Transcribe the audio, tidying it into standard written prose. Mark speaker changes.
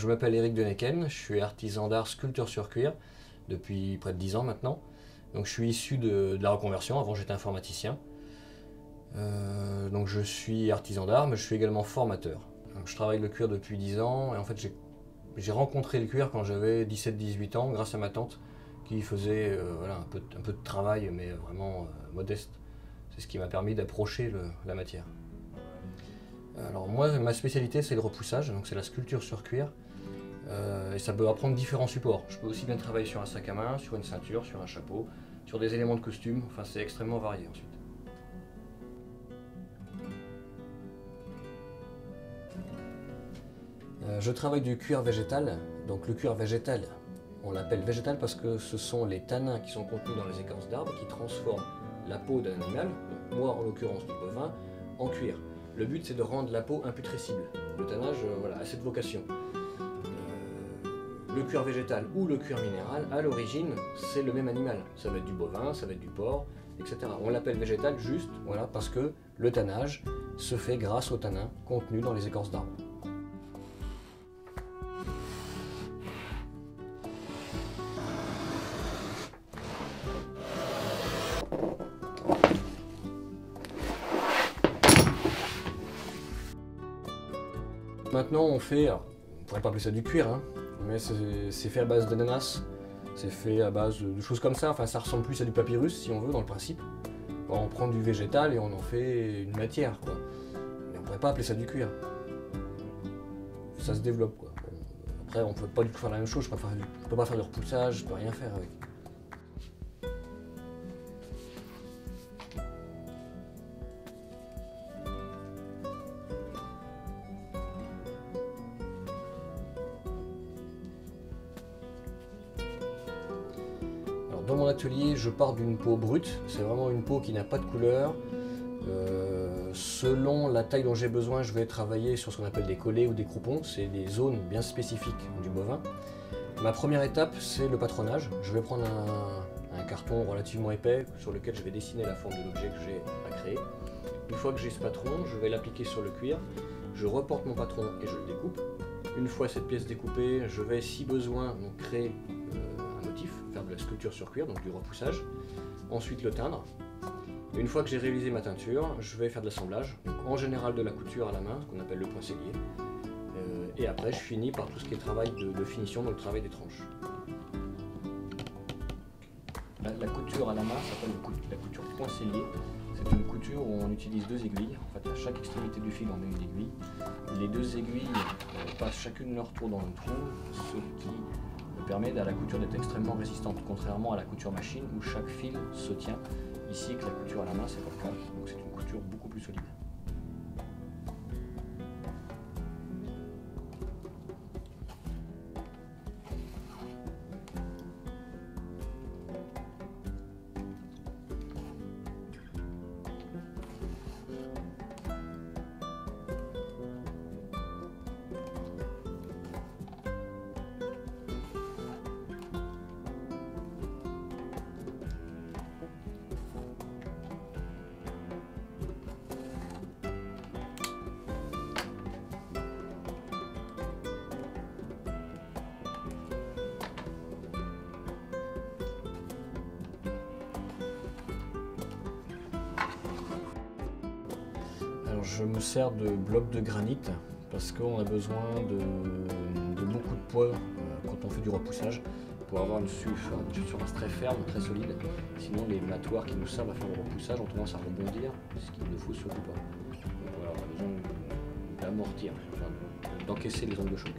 Speaker 1: je m'appelle Éric Denecken, je suis artisan d'art sculpteur sur cuir depuis près de 10 ans maintenant. Donc je suis issu de la reconversion, avant j'étais informaticien. Donc je suis artisan d'art, mais je suis également formateur. Donc, je travaille le cuir depuis 10 ans et en fait j'ai rencontré le cuir quand j'avais 17-18 ans grâce à ma tante qui faisait voilà, un peu de travail mais vraiment modeste. C'est ce qui m'a permis d'approcher la matière. Alors moi, ma spécialité c'est le repoussage, donc c'est la sculpture sur cuir. Et ça peut apprendre différents supports. Je peux aussi bien travailler sur un sac à main, sur une ceinture, sur un chapeau, sur des éléments de costume, enfin c'est extrêmement varié ensuite. Je travaille du cuir végétal, donc le cuir végétal, on l'appelle végétal parce que ce sont les tanins qui sont contenus dans les écorces d'arbres qui transforment la peau d'un animal, donc moi en l'occurrence du bovin, en cuir. Le but c'est de rendre la peau imputrescible. Le tannage voilà, a cette vocation. Le cuir végétal ou le cuir minéral, à l'origine, c'est le même animal. Ça va être du bovin, ça va être du porc, etc. On l'appelle végétal juste voilà, parce que le tannage se fait grâce aux tanins contenus dans les écorces d'arbres. Maintenant on fait, alors, on ne pourrait pas appeler ça du cuir, hein, mais c'est fait à base d'ananas, c'est fait à base de choses comme ça, enfin ça ressemble plus à du papyrus si on veut dans le principe. On prend du végétal et on en fait une matière quoi. Mais on ne pourrait pas appeler ça du cuir. Ça se développe quoi. Après on ne peut pas du tout faire la même chose, je ne peux pas faire de repoussage, je ne peux rien faire avec. Dans mon atelier, je pars d'une peau brute, c'est vraiment une peau qui n'a pas de couleur. Selon la taille dont j'ai besoin, je vais travailler sur ce qu'on appelle des collets ou des croupons, c'est des zones bien spécifiques du bovin. Ma première étape, c'est le patronnage. Je vais prendre un carton relativement épais sur lequel je vais dessiner la forme de l'objet que j'ai à créer. Une fois que j'ai ce patron, je vais l'appliquer sur le cuir, je reporte mon patron et je le découpe. Une fois cette pièce découpée, je vais, si besoin, donc créer faire de la sculpture sur cuir, donc du repoussage, ensuite le teindre. Et une fois que j'ai réalisé ma teinture, je vais faire de l'assemblage, en général de la couture à la main, ce qu'on appelle le point sellier, et après je finis par tout ce qui est travail de finition, donc le travail des tranches. La couture à la main s'appelle la couture point sellier. C'est une couture où on utilise deux aiguilles, en fait à chaque extrémité du fil on met une aiguille. Les deux aiguilles passent chacune leur tour dans le trou, ce qui permet à la couture d'être extrêmement résistante, contrairement à la couture machine où chaque fil se tient. Ici, avec la couture à la main, c'est pas le cas, donc c'est une couture beaucoup plus solide. Je me sers de blocs de granit parce qu'on a besoin de beaucoup de poids quand on fait du repoussage pour avoir une surface très ferme, très solide. Sinon les matoirs qui nous servent à faire le repoussage ont tendance à rebondir, ce qu'il ne faut surtout pas. Donc voilà, on a besoin d'amortir, d'encaisser les ondes de choc.